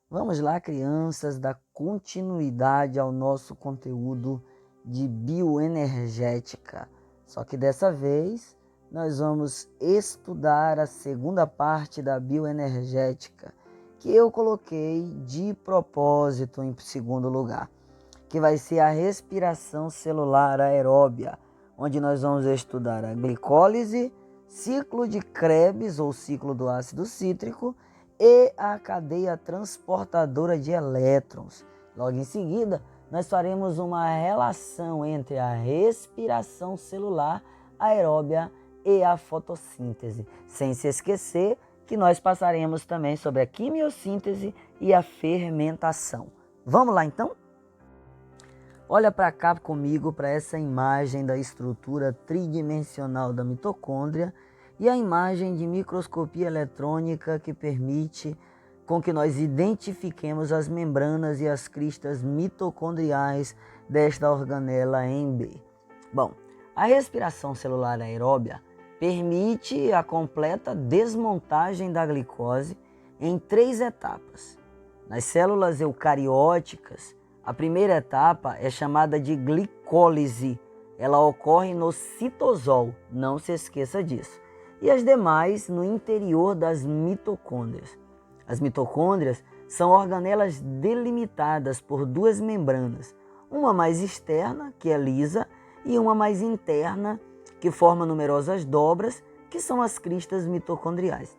Vamos lá, crianças, dar continuidade ao nosso conteúdo de bioenergética. Só que dessa vez nós vamos estudar a segunda parte da bioenergética, que eu coloquei de propósito em segundo lugar, que vai ser a respiração celular aeróbia, onde nós vamos estudar a glicólise, ciclo de Krebs ou ciclo do ácido cítrico e a cadeia transportadora de elétrons. Logo em seguida, nós faremos uma relação entre a respiração celular aeróbia e a fotossíntese, sem se esquecer que nós passaremos também sobre a quimiossíntese e a fermentação. Vamos lá então? Olha para cá comigo, para essa imagem da estrutura tridimensional da mitocôndria e a imagem de microscopia eletrônica que permite com que nós identifiquemos as membranas e as cristas mitocondriais desta organela em B. Bom, a respiração celular aeróbia permite a completa desmontagem da glicose em 3 etapas. Nas células eucarióticas, a primeira etapa é chamada de glicólise. Ela ocorre no citosol, não se esqueça disso. E as demais no interior das mitocôndrias. As mitocôndrias são organelas delimitadas por 2 membranas, uma mais externa, que é lisa, e uma mais interna, que forma numerosas dobras, que são as cristas mitocondriais.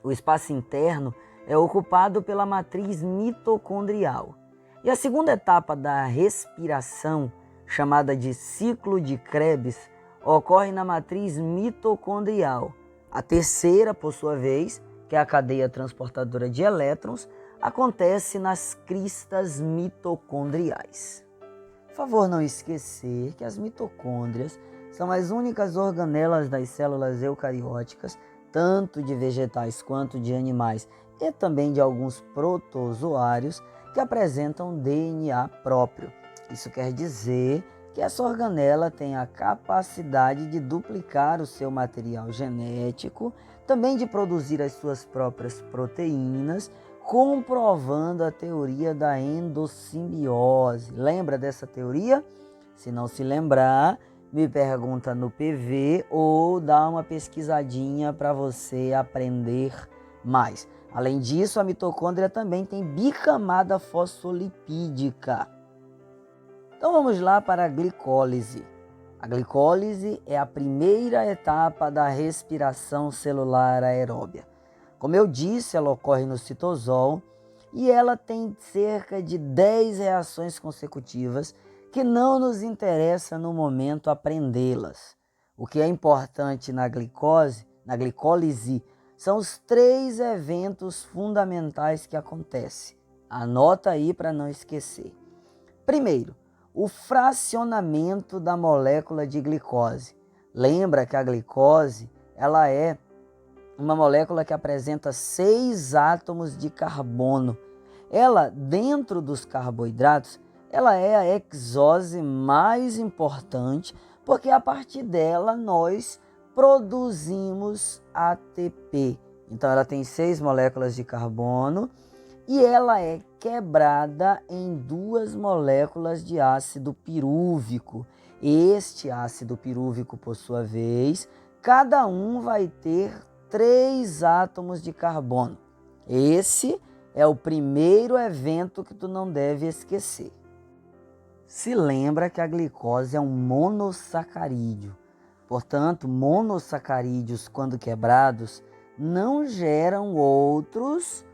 O espaço interno é ocupado pela matriz mitocondrial. E a segunda etapa da respiração, chamada de ciclo de Krebs, ocorre na matriz mitocondrial. A terceira, por sua vez, que é a cadeia transportadora de elétrons, acontece nas cristas mitocondriais. Por favor, não esquecer que as mitocôndrias são as únicas organelas das células eucarióticas, tanto de vegetais quanto de animais e também de alguns protozoários, que apresentam DNA próprio. Isso quer dizer que essa organela tem a capacidade de duplicar o seu material genético, também de produzir as suas próprias proteínas, comprovando a teoria da endossimbiose. Lembra dessa teoria? Se não se lembrar, me pergunta no PV ou dá uma pesquisadinha para você aprender mais. Além disso, a mitocôndria também tem bicamada fosfolipídica. Então vamos lá para a glicólise. A glicólise é a primeira etapa da respiração celular aeróbia. Como eu disse, ela ocorre no citosol e ela tem cerca de 10 reações consecutivas que não nos interessa no momento aprendê-las. O que é importante na glicólise, são os 3 eventos fundamentais que acontecem. Anota aí para não esquecer. Primeiro, o fracionamento da molécula de glicose. Lembra que a glicose ela é uma molécula que apresenta 6 átomos de carbono. Ela, dentro dos carboidratos, ela é a exose mais importante, porque a partir dela nós produzimos ATP. Então ela tem 6 moléculas de carbono e ela é quebrada em 2 moléculas de ácido pirúvico. Este ácido pirúvico, por sua vez, cada um vai ter 3 átomos de carbono. Esse é o primeiro evento que tu não deve esquecer. Se lembra que a glicose é um monossacarídeo. Portanto, monossacarídeos, quando quebrados, não geram outros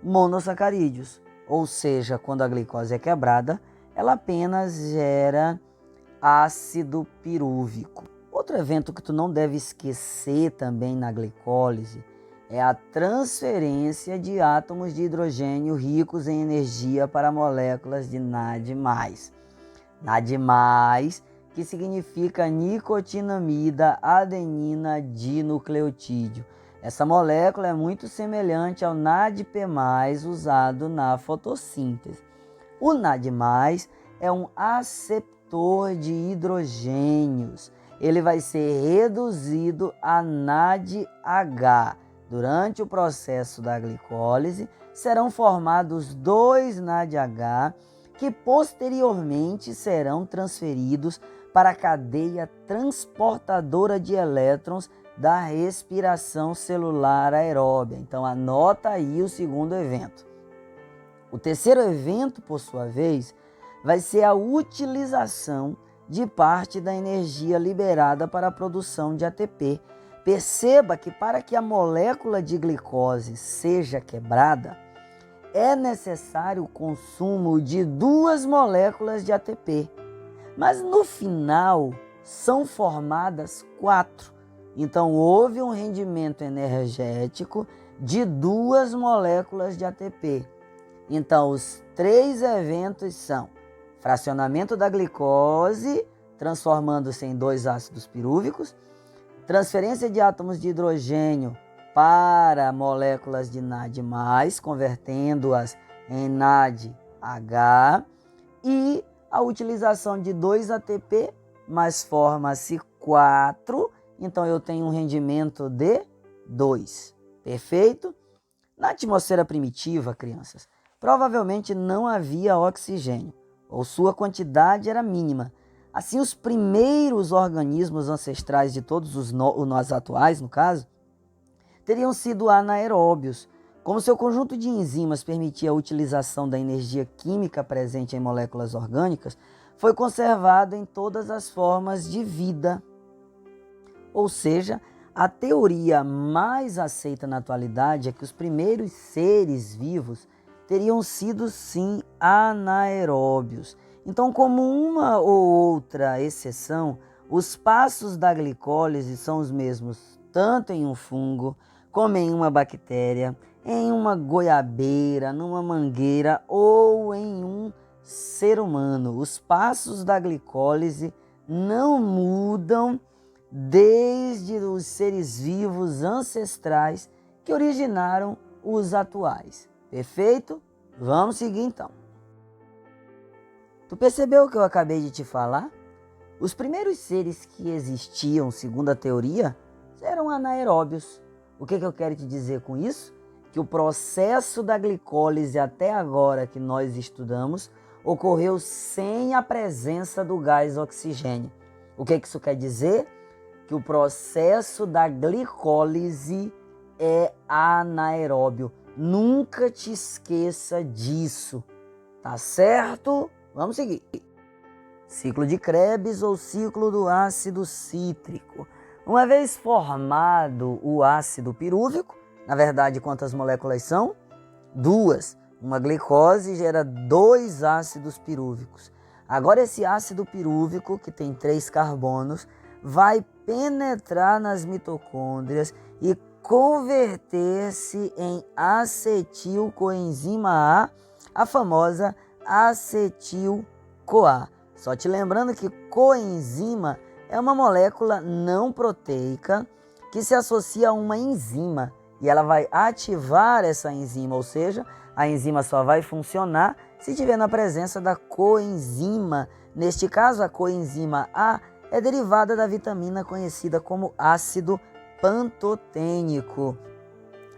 monossacarídeos. Ou seja, quando a glicose é quebrada, ela apenas gera ácido pirúvico. Outro evento que tu não deve esquecer também na glicólise é a transferência de átomos de hidrogênio ricos em energia para moléculas de NAD+. NAD+, que significa nicotinamida adenina dinucleotídeo. Essa molécula é muito semelhante ao NADP+, usado na fotossíntese. O NAD+, é um aceptor de hidrogênios. Ele vai ser reduzido a NADH. Durante o processo da glicólise, serão formados 2 NADH, que posteriormente serão transferidos para a cadeia transportadora de elétrons da respiração celular aeróbia. Então anota aí o segundo evento. O terceiro evento, por sua vez, vai ser a utilização de parte da energia liberada para a produção de ATP. Perceba que para que a molécula de glicose seja quebrada, é necessário o consumo de 2 moléculas de ATP. Mas no final são formadas 4. Então houve um rendimento energético de 2 moléculas de ATP. Então os 3 eventos são fracionamento da glicose, transformando-se em 2 ácidos pirúvicos, transferência de átomos de hidrogênio para moléculas de NAD+, convertendo-as em NADH, e a utilização de 2 ATP, mas forma-se 4, então eu tenho um rendimento de 2. Perfeito? Na atmosfera primitiva, crianças, provavelmente não havia oxigênio, ou sua quantidade era mínima. Assim, os primeiros organismos ancestrais de todos os nós atuais, no caso, teriam sido anaeróbios. Como seu conjunto de enzimas permitia a utilização da energia química presente em moléculas orgânicas, foi conservado em todas as formas de vida. Ou seja, a teoria mais aceita na atualidade é que os primeiros seres vivos teriam sido, sim, anaeróbios. Então, como uma ou outra exceção, os passos da glicólise são os mesmos tanto em um fungo, como em uma bactéria, em uma goiabeira, numa mangueira ou em um ser humano. Os passos da glicólise não mudam desde os seres vivos ancestrais que originaram os atuais. Perfeito? Vamos seguir então. Tu percebeu o que eu acabei de te falar? Os primeiros seres que existiam, segundo a teoria, eram anaeróbios. O que eu quero te dizer com isso? Que o processo da glicólise até agora que nós estudamos ocorreu sem a presença do gás oxigênio. O que isso quer dizer? Que o processo da glicólise é anaeróbio. Nunca te esqueça disso, tá certo? Vamos seguir. Ciclo de Krebs ou ciclo do ácido cítrico. Uma vez formado o ácido pirúvico, na verdade, quantas moléculas são? 2. Uma glicose gera 2 ácidos pirúvicos. Agora esse ácido pirúvico, que tem 3 carbonos, vai penetrar nas mitocôndrias e converter-se em acetilcoenzima a famosa acetil-CoA. Só te lembrando que coenzima é uma molécula não proteica que se associa a uma enzima e ela vai ativar essa enzima, ou seja, a enzima só vai funcionar se estiver na presença da coenzima. Neste caso, a coenzima A é derivada da vitamina conhecida como ácido pantotênico.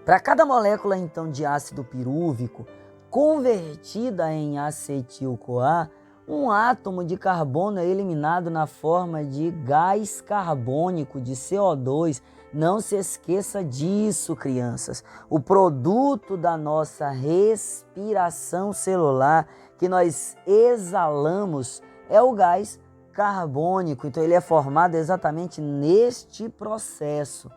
Para cada molécula, então, de ácido pirúvico convertida em acetil-CoA, um átomo de carbono é eliminado na forma de gás carbônico, de CO2. Não se esqueça disso, crianças. O produto da nossa respiração celular, que nós exalamos, é o gás carbônico. Então ele é formado exatamente neste processo.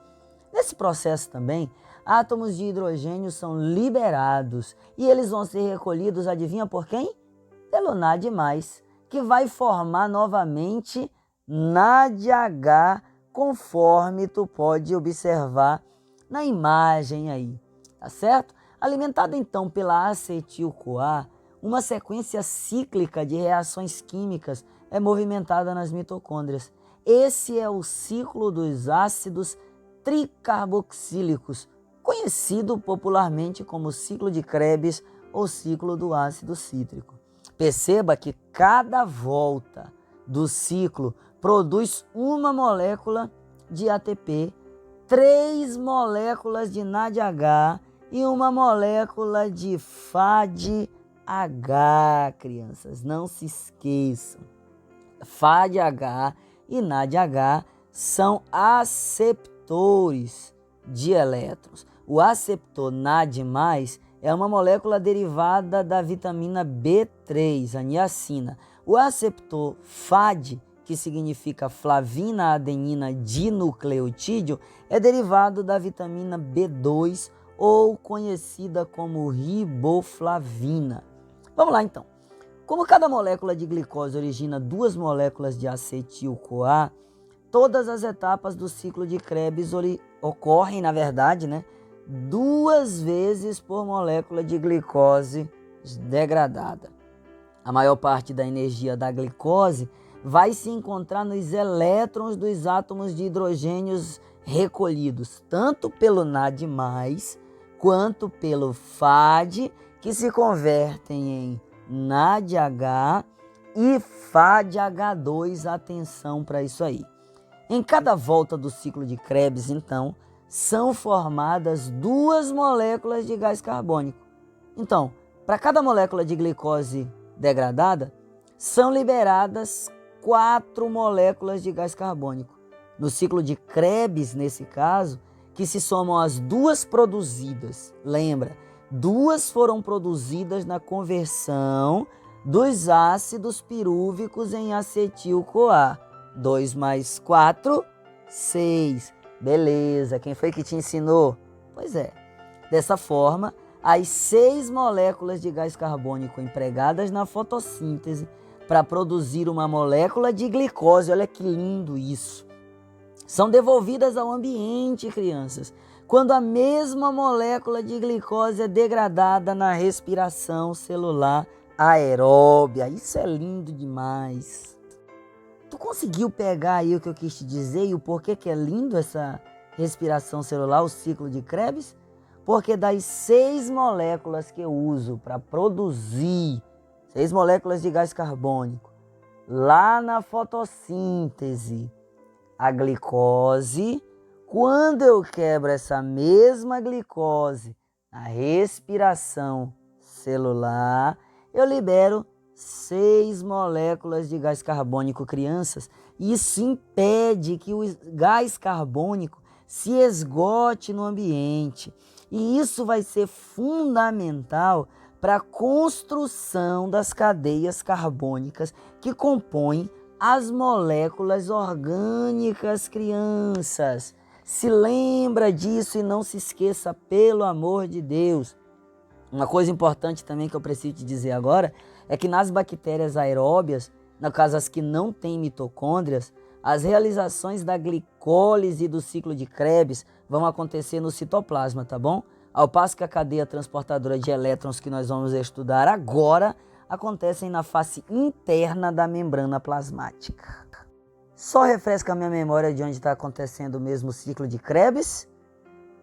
Nesse processo também, átomos de hidrogênio são liberados e eles vão ser recolhidos, adivinha por quem? Pelo NAD+, que vai formar novamente NADH, conforme tu pode observar na imagem aí, tá certo? Alimentado então pela acetil-CoA, uma sequência cíclica de reações químicas é movimentada nas mitocôndrias. Esse é o ciclo dos ácidos tricarboxílicos, conhecido popularmente como ciclo de Krebs ou ciclo do ácido cítrico. Perceba que cada volta do ciclo produz uma molécula de ATP, 3 moléculas de NADH e uma molécula de FADH, crianças. Não se esqueçam. FADH e NADH são aceptores de elétrons. O aceptor NAD+, é uma molécula derivada da vitamina B3, a niacina. O aceptor FAD, que significa flavina adenina dinucleotídeo, é derivado da vitamina B2 ou conhecida como riboflavina. Vamos lá então. Como cada molécula de glicose origina duas moléculas de acetil-CoA, todas as etapas do ciclo de Krebs ocorrem, na verdade, duas vezes por molécula de glicose degradada. A maior parte da energia da glicose vai se encontrar nos elétrons dos átomos de hidrogênios recolhidos, tanto pelo NAD+, quanto pelo FAD, que se convertem em NADH e FADH2. Atenção para isso aí. Em cada volta do ciclo de Krebs, então, são formadas duas moléculas de gás carbônico. Então, para cada molécula de glicose degradada, são liberadas 4 moléculas de gás carbônico. No ciclo de Krebs, nesse caso, que se somam as duas produzidas. Lembra, duas foram produzidas na conversão dos ácidos pirúvicos em acetil-CoA. 2 mais 4, 6. Beleza, quem foi que te ensinou? Pois é. Dessa forma, as 6 moléculas de gás carbônico empregadas na fotossíntese para produzir uma molécula de glicose, olha que lindo isso, são devolvidas ao ambiente, crianças, quando a mesma molécula de glicose é degradada na respiração celular aeróbia. Isso é lindo demais. Tu conseguiu pegar aí o que eu quis te dizer e o porquê que é lindo essa respiração celular, o ciclo de Krebs? Porque das 6 moléculas que eu uso para produzir 6 moléculas de gás carbônico, lá na fotossíntese, a glicose, quando eu quebro essa mesma glicose na respiração celular, eu libero 6 moléculas de gás carbônico, crianças. Isso impede que o gás carbônico se esgote no ambiente. E isso vai ser fundamental para a construção das cadeias carbônicas que compõem as moléculas orgânicas, crianças. Se lembra disso e não se esqueça, pelo amor de Deus. Uma coisa importante também que eu preciso te dizer agora é que nas bactérias aeróbias, no caso as que não têm mitocôndrias, as realizações da glicólise e do ciclo de Krebs vão acontecer no citoplasma, tá bom? Ao passo que a cadeia transportadora de elétrons que nós vamos estudar agora acontecem na face interna da membrana plasmática. Só refresca a minha memória de onde está acontecendo o mesmo ciclo de Krebs?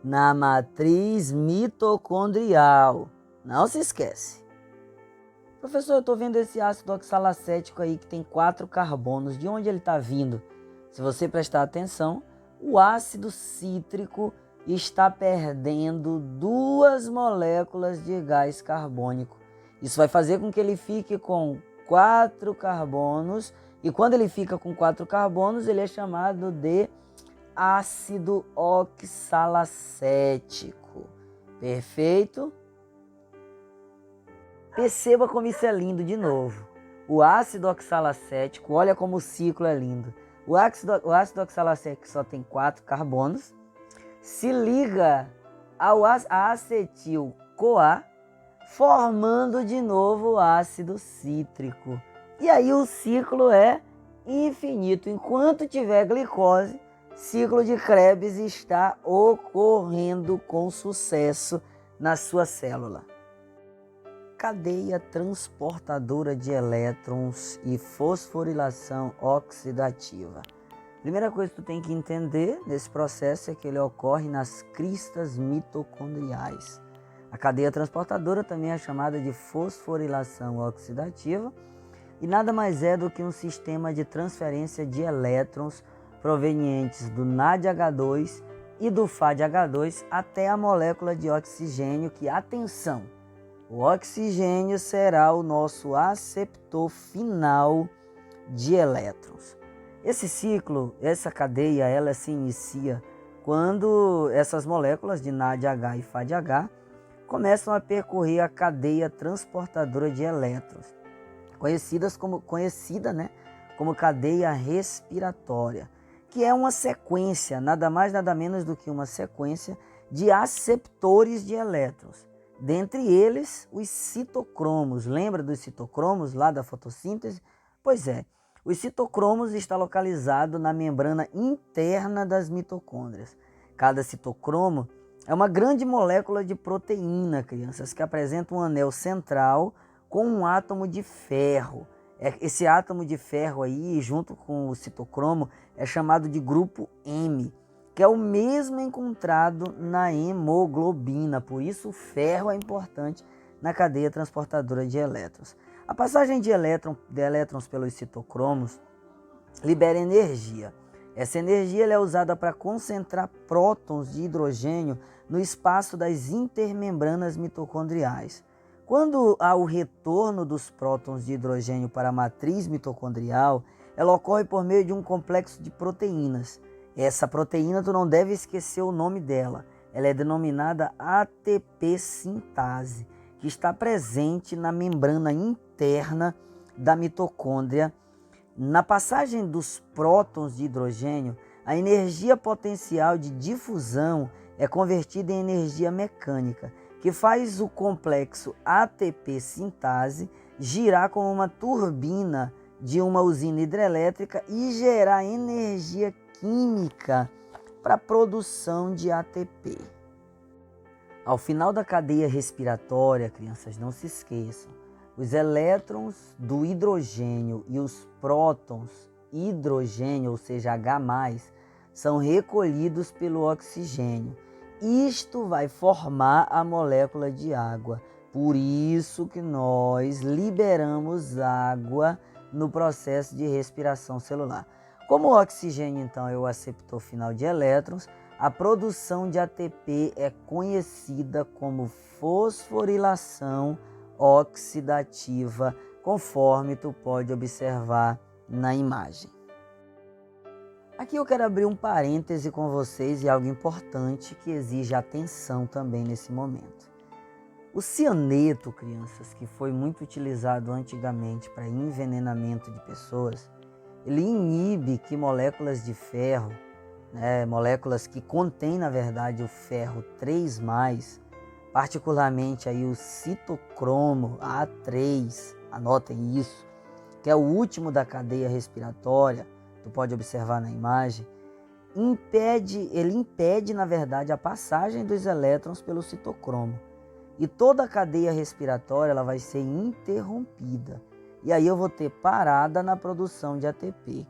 Na matriz mitocondrial. Não se esquece. Professor, eu estou vendo esse ácido oxalacético aí que tem 4 carbonos. De onde ele está vindo? Se você prestar atenção, o ácido cítrico está perdendo 2 moléculas de gás carbônico. Isso vai fazer com que ele fique com 4 carbonos. E quando ele fica com 4 carbonos, ele é chamado de ácido oxalacético. Perfeito? Perceba como isso é lindo de novo. O ácido oxalacético, olha como o ciclo é lindo. O ácido oxalacético só tem 4 carbonos, se liga ao acetil-CoA, formando de novo o ácido cítrico. E aí o ciclo é infinito. Enquanto tiver glicose, ciclo de Krebs está ocorrendo com sucesso na sua célula. Cadeia transportadora de elétrons e fosforilação oxidativa. Primeira coisa que tu tem que entender nesse processo é que ele ocorre nas cristas mitocondriais. A cadeia transportadora também é chamada de fosforilação oxidativa e nada mais é do que um sistema de transferência de elétrons provenientes do NADH2 e do FADH2 até a molécula de oxigênio, que, atenção, o oxigênio será o nosso aceptor final de elétrons. Esse ciclo, essa cadeia, ela se inicia quando essas moléculas de NADH e FADH começam a percorrer a cadeia transportadora de elétrons, conhecida como cadeia respiratória, que é uma sequência, nada mais nada menos do que uma sequência de aceptores de elétrons. Dentre eles, os citocromos. Lembra dos citocromos lá da fotossíntese? Pois é, os citocromos está localizado na membrana interna das mitocôndrias. Cada citocromo é uma grande molécula de proteína, crianças, que apresenta um anel central com um átomo de ferro. Esse átomo de ferro aí, junto com o citocromo, é chamado de grupo M, que é o mesmo encontrado na hemoglobina. Por isso o ferro é importante na cadeia transportadora de elétrons. A passagem de elétrons pelos citocromos libera energia. Essa energia é usada para concentrar prótons de hidrogênio no espaço das intermembranas mitocondriais. Quando há o retorno dos prótons de hidrogênio para a matriz mitocondrial, ela ocorre por meio de um complexo de proteínas. Essa proteína, tu não deve esquecer o nome dela. Ela é denominada ATP sintase, que está presente na membrana interna da mitocôndria. Na passagem dos prótons de hidrogênio, a energia potencial de difusão é convertida em energia mecânica, que faz o complexo ATP sintase girar como uma turbina de uma usina hidrelétrica e gerar energia química para a produção de ATP. Ao final da cadeia respiratória, crianças, não se esqueçam, os elétrons do hidrogênio e os prótons hidrogênio, ou seja, H+, são recolhidos pelo oxigênio. Isto vai formar a molécula de água. Por isso que nós liberamos água no processo de respiração celular. Como o oxigênio, então, é o aceptor final de elétrons, a produção de ATP é conhecida como fosforilação oxidativa, conforme tu pode observar na imagem. Aqui eu quero abrir um parêntese com vocês e algo importante que exige atenção também nesse momento. O cianeto, crianças, que foi muito utilizado antigamente para envenenamento de pessoas, ele inibe que moléculas de ferro, moléculas que contêm, na verdade, o ferro 3+, particularmente aí o citocromo A3, anotem isso, que é o último da cadeia respiratória, tu pode observar na imagem, ele impede, na verdade, a passagem dos elétrons pelo citocromo. E toda a cadeia respiratória ela vai ser interrompida. E aí eu vou ter parada na produção de ATP.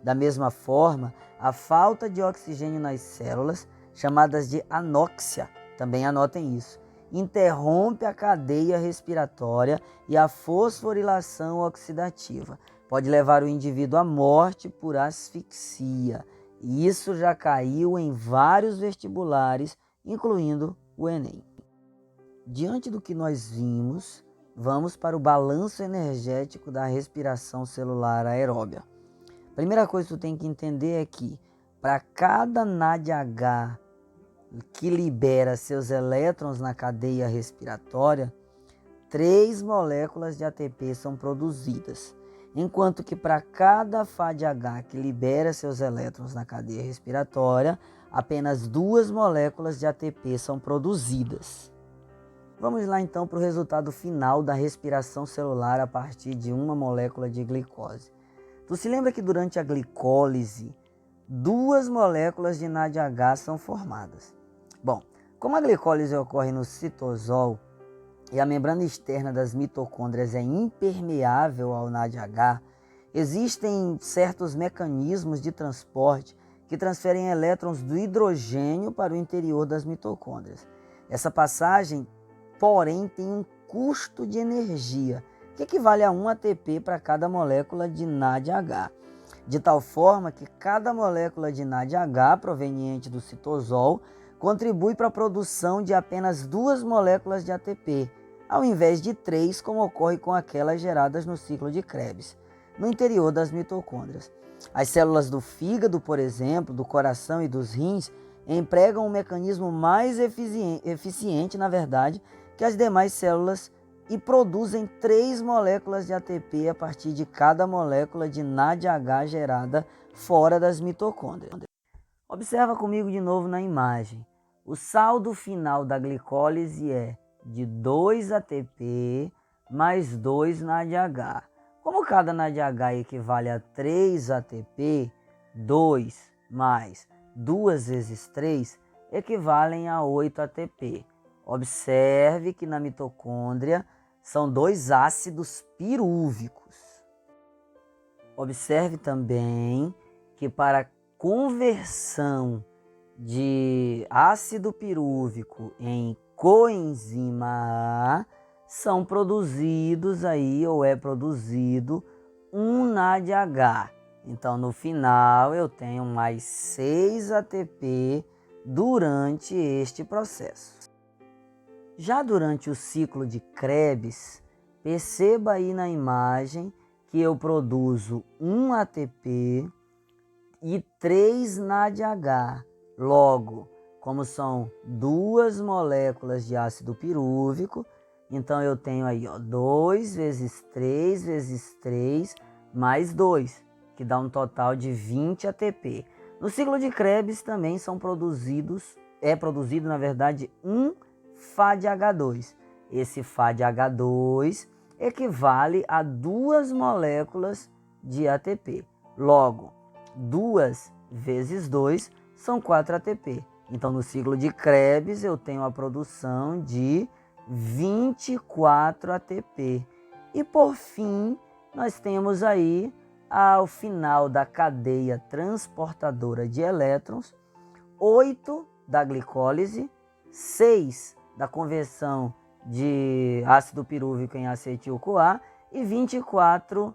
Da mesma forma, a falta de oxigênio nas células, chamadas de anóxia, também anotem isso, interrompe a cadeia respiratória e a fosforilação oxidativa. Pode levar o indivíduo à morte por asfixia. E isso já caiu em vários vestibulares, incluindo o Enem. Diante do que nós vimos, vamos para o balanço energético da respiração celular aeróbia. A primeira coisa que tu tem que entender é que, para cada NADH que libera seus elétrons na cadeia respiratória, 3 moléculas de ATP são produzidas. Enquanto que para cada FADH que libera seus elétrons na cadeia respiratória, apenas 2 moléculas de ATP são produzidas. Vamos lá então para o resultado final da respiração celular a partir de uma molécula de glicose. Tu se lembra que durante a glicólise, 2 moléculas de NADH são formadas. Bom, como a glicólise ocorre no citosol, e a membrana externa das mitocôndrias é impermeável ao NADH, existem certos mecanismos de transporte que transferem elétrons do hidrogênio para o interior das mitocôndrias. Essa passagem, porém, tem um custo de energia, que equivale a 1 ATP para cada molécula de NADH. de tal forma que cada molécula de NADH proveniente do citosol contribui para a produção de apenas 2 moléculas de ATP, ao invés de 3, como ocorre com aquelas geradas no ciclo de Krebs, no interior das mitocôndrias. As células do fígado, por exemplo, do coração e dos rins, empregam um mecanismo mais eficiente, na verdade, que as demais células e produzem 3 moléculas de ATP a partir de cada molécula de NADH gerada fora das mitocôndrias. Observa comigo de novo na imagem. O saldo final da glicólise é de 2 ATP mais 2 NADH. Como cada NADH equivale a 3 ATP, 2 mais 2 vezes 3 equivalem a 8 ATP. Observe que na mitocôndria são 2 ácidos pirúvicos. Observe também que para conversão de ácido pirúvico em coenzima A, são produzidos aí, ou é produzido, um NADH. Então, no final, eu tenho mais 6 ATP durante este processo. Já durante o ciclo de Krebs, perceba aí na imagem que eu produzo 1 ATP e 3 NADH. Logo, como são 2 moléculas de ácido pirúvico, então eu tenho aí 2 vezes 3 vezes 3 mais 2, que dá um total de 20 ATP. No ciclo de Krebs também é produzido na verdade um FADH2. Esse FADH2 equivale a 2 moléculas de ATP. Logo, 2 vezes 2 são 4 ATP. Então, no ciclo de Krebs, eu tenho a produção de 24 ATP. E, por fim, nós temos aí, ao final da cadeia transportadora de elétrons, 8 da glicólise, 6 da conversão de ácido pirúvico em acetil-CoA e 24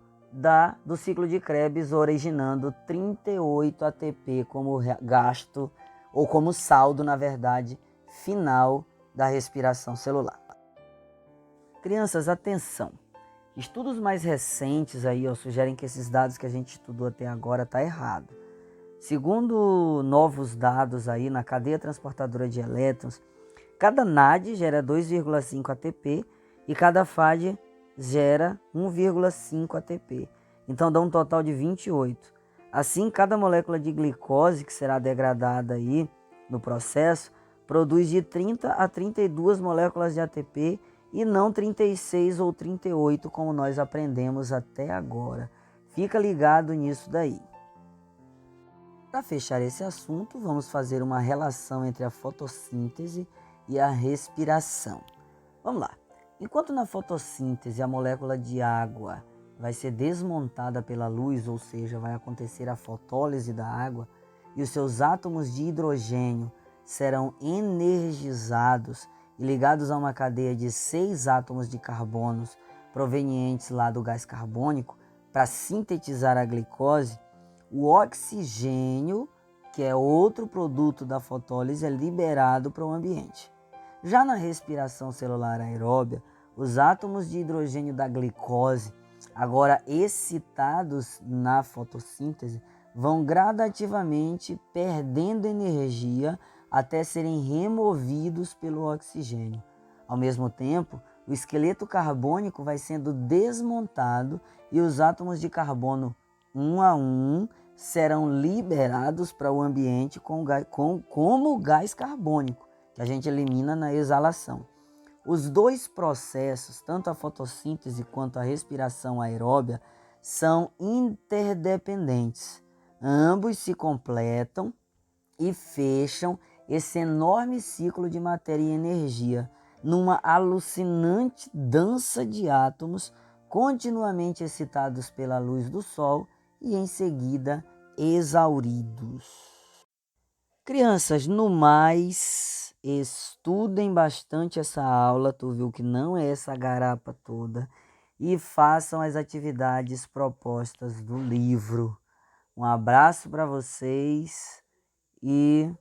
do ciclo de Krebs, originando 38 ATP como gasto, ou como saldo, na verdade, final da respiração celular. Crianças, atenção! Estudos mais recentes aí, sugerem que esses dados que a gente estudou até agora estão errados. Segundo novos dados aí na cadeia transportadora de elétrons, cada NAD gera 2,5 ATP e cada FAD gera 1,5 ATP. Então dá um total de 28. Assim, cada molécula de glicose que será degradada aí no processo produz de 30 a 32 moléculas de ATP e não 36 ou 38 como nós aprendemos até agora. Fica ligado nisso daí. Para fechar esse assunto, vamos fazer uma relação entre a fotossíntese e a respiração. Vamos lá. Enquanto na fotossíntese a molécula de água vai ser desmontada pela luz, ou seja, vai acontecer a fotólise da água, e os seus átomos de hidrogênio serão energizados e ligados a uma cadeia de 6 átomos de carbonos provenientes lá do gás carbônico para sintetizar a glicose, o oxigênio, que é outro produto da fotólise, é liberado para o ambiente. Já na respiração celular aeróbia, os átomos de hidrogênio da glicose, agora excitados na fotossíntese, vão gradativamente perdendo energia até serem removidos pelo oxigênio. Ao mesmo tempo, o esqueleto carbônico vai sendo desmontado e os átomos de carbono, um a um, serão liberados para o ambiente como gás carbônico, que a gente elimina na exalação. Os dois processos, tanto a fotossíntese quanto a respiração aeróbia, são interdependentes. Ambos se completam e fecham esse enorme ciclo de matéria e energia numa alucinante dança de átomos continuamente excitados pela luz do sol e em seguida exauridos. Crianças, no mais, estudem bastante essa aula, tu viu que não é essa garapa toda, e façam as atividades propostas do livro. Um abraço para vocês e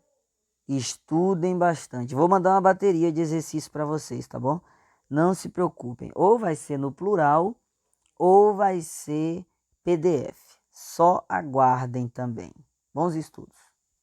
estudem bastante. Vou mandar uma bateria de exercício para vocês, tá bom? Não se preocupem. Ou vai ser no plural ou vai ser PDF. Só aguardem também. Bons estudos.